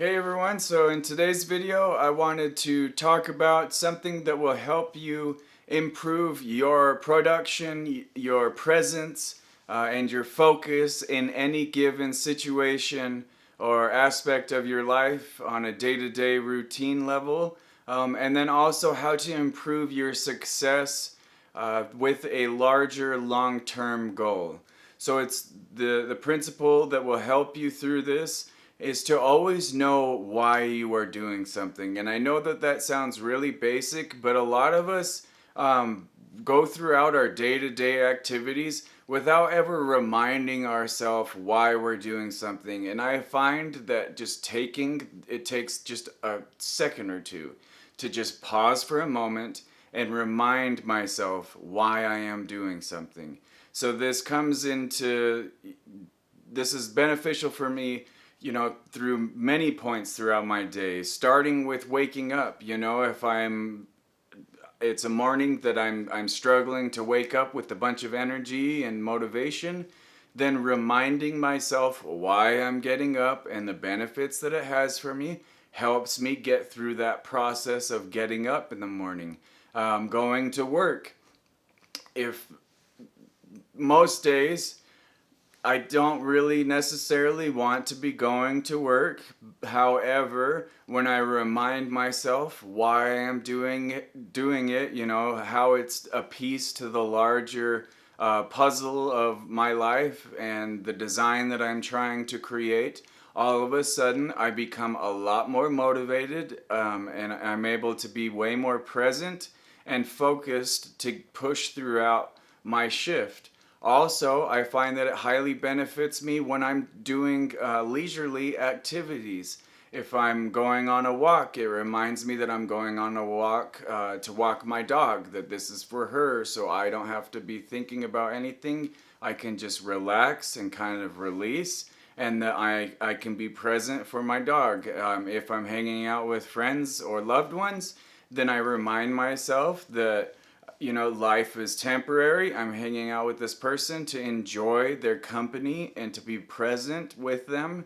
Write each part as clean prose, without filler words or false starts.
Hey everyone, so in today's video I wanted to talk about something that will help you improve your production, your presence, and your focus in any given situation or aspect of your life on a day-to-day routine level, and then also how to improve your success with a larger long-term goal. So it's the principle that will help you through this is to always know why you are doing something. And I know that that sounds really basic, but a lot of us go throughout our day-to-day activities without ever reminding ourselves why we're doing something. And I find that it takes just a second or two to just pause for a moment and remind myself why I am doing something. So this is beneficial for me, through many points throughout my day, starting with waking up. If it's a morning that I'm struggling to wake up with a bunch of energy and motivation, then reminding myself why I'm getting up and the benefits that it has for me helps me get through that process of getting up in the morning. Going to work. If most days I don't really necessarily want to be going to work. However, when I remind myself why I am doing it, how it's a piece to the larger puzzle of my life and the design that I'm trying to create, all of a sudden I become a lot more motivated, and I'm able to be way more present and focused to push throughout my shift. Also, I find that it highly benefits me when I'm doing leisurely activities. If I'm going on a walk, it reminds me that I'm going on a walk to walk my dog, that this is for her, so I don't have to be thinking about anything. I can just relax and kind of release, and that I can be present for my dog. If I'm hanging out with friends or loved ones, then I remind myself that life is temporary. I'm hanging out with this person to enjoy their company and to be present with them,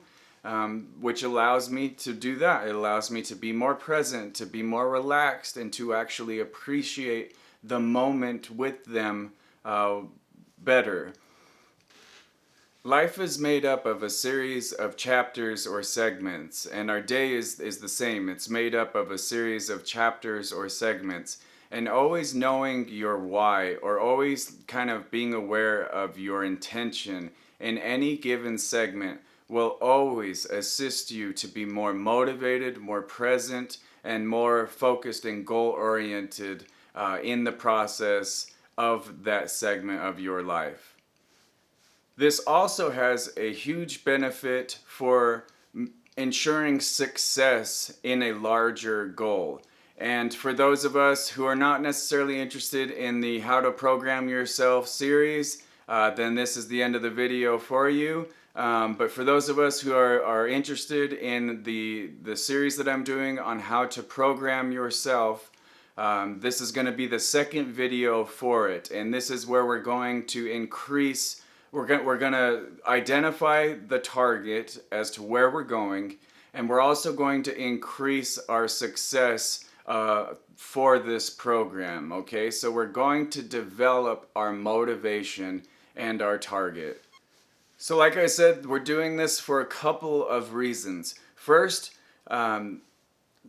which allows me to do that. It allows me to be more present, to be more relaxed, and to actually appreciate the moment with them better. Life is made up of a series of chapters or segments, and our day is the same. It's made up of a series of chapters or segments. And always knowing your why, or always kind of being aware of your intention in any given segment, will always assist you to be more motivated, more present, and more focused and goal oriented in the process of that segment of your life. This also has a huge benefit for ensuring success in a larger goal. And for those of us who are not necessarily interested in the How to Program Yourself series, then this is the end of the video for you. But for those of us who are interested in the series that I'm doing on how to program yourself, this is going to be the second video for it. And this is where we're going to increase. We're going to identify the target as to where we're going, and we're also going to increase our success for this program, okay? So we're going to develop our motivation and our target. So like I said, we're doing this for a couple of reasons. First,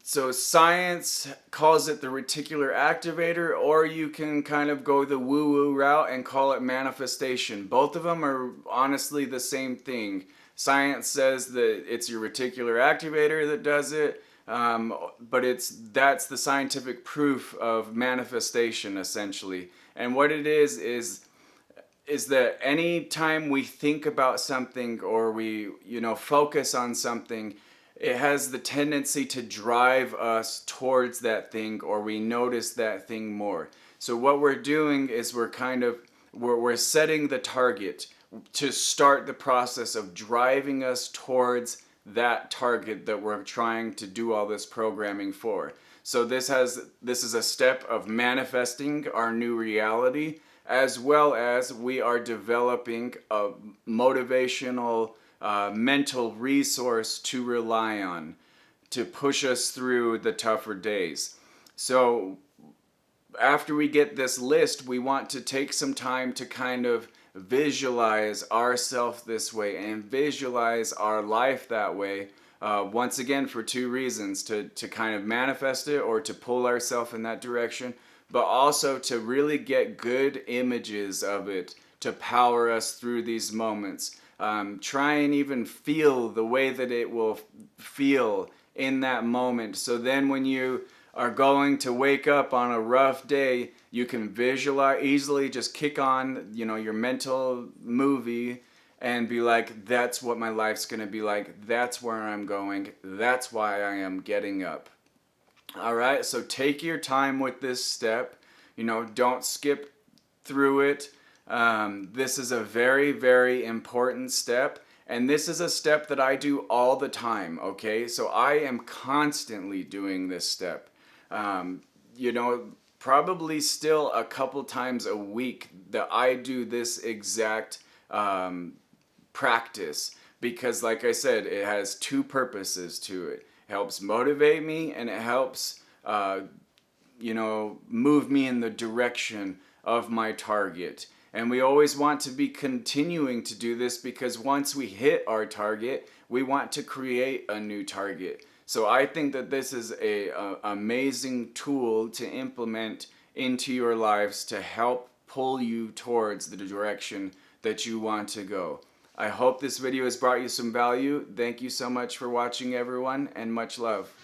so science calls it the reticular activator, or you can kind of go the woo-woo route and call it manifestation. Both of them are honestly the same thing. Science says that it's your reticular activator that does it, but that's the scientific proof of manifestation, essentially. And what it is that any time we think about something or we focus on something, it has the tendency to drive us towards that thing, or we notice that thing more. So what we're doing is we're setting the target to start the process of driving us towards that target that we're trying to do all this programming for. So this is a step of manifesting our new reality, as well as we are developing a motivational mental resource to rely on. to push us through the tougher days. So after we get this list, we want to take some time to kind of visualize ourselves this way and visualize our life that way. Once again, for two reasons: to kind of manifest it or to pull ourselves in that direction, but also to really get good images of it to power us through these moments. Try and even feel the way that it will feel in that moment. So then when you are going to wake up on a rough day, you can visualize easily, just kick on, your mental movie and be like, that's what my life's going to be like. That's where I'm going. That's why I am getting up. All right. So take your time with this step. Don't skip through it. This is a very, very important step. And this is a step that I do all the time, okay? So I am constantly doing this step. Probably still a couple times a week that I do this exact practice, because like I said, it has two purposes to it. It helps motivate me, and it helps move me in the direction of my target. And we always want to be continuing to do this, because once we hit our target, we want to create a new target. So I think that this is a amazing tool to implement into your lives to help pull you towards the direction that you want to go. I hope this video has brought you some value. Thank you so much for watching, everyone, and much love.